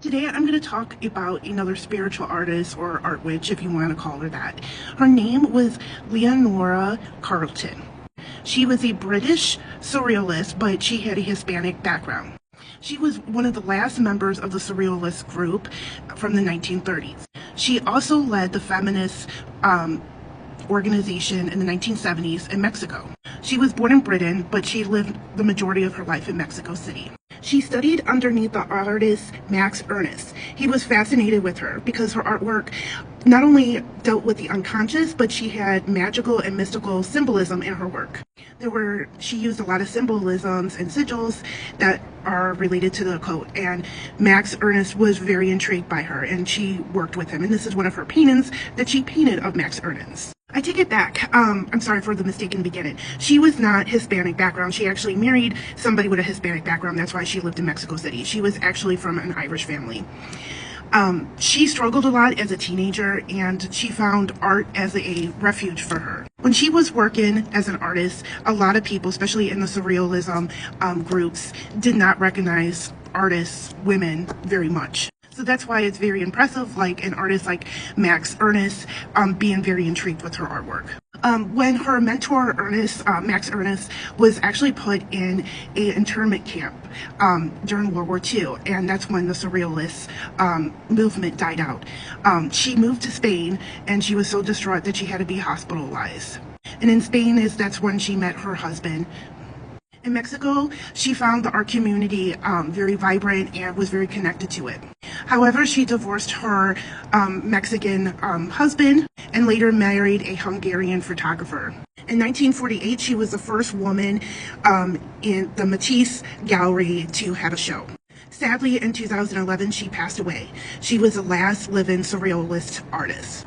Today I'm going to talk about another spiritual artist, or art witch if you want to call her that. Her name was Leonora Carrington. She was a British surrealist, but she had a Hispanic background. She was one of the last members of the surrealist group from the 1930s. She also led the feminist organization in the 1970s in Mexico. She was born in Britain, but she lived the majority of her life in Mexico City. She studied underneath the artist Max Ernst. He was fascinated with her because her artwork not only dealt with the unconscious, but she had magical and mystical symbolism in her work. She used a lot of symbolisms and sigils that are related to the occult, and Max Ernst was very intrigued by her, and she worked with him. And this is one of her paintings that she painted of Max Ernst. I take it back. I'm sorry for the mistake in the beginning. She was not Hispanic background. She actually married somebody with a Hispanic background. That's why she lived in Mexico City. She was actually from an Irish family. She struggled a lot as a teenager, and she found art as a refuge for her. When she was working as an artist, a lot of people, especially in the surrealism groups, did not recognize artists, women, very much. So that's why it's very impressive, like an artist like Max Ernst being very intrigued with her artwork. When her mentor Max Ernst was actually put in an internment camp during World War II, and that's when the surrealist movement died out. She moved to Spain, and she was so distraught that she had to be hospitalized. And in Spain that's when she met her husband. In Mexico, she found the art community very vibrant and was very connected to it. However, she divorced her Mexican husband and later married a Hungarian photographer. In 1948, she was the first woman in the Matisse Gallery to have a show. Sadly, in 2011, she passed away. She was the last living surrealist artist.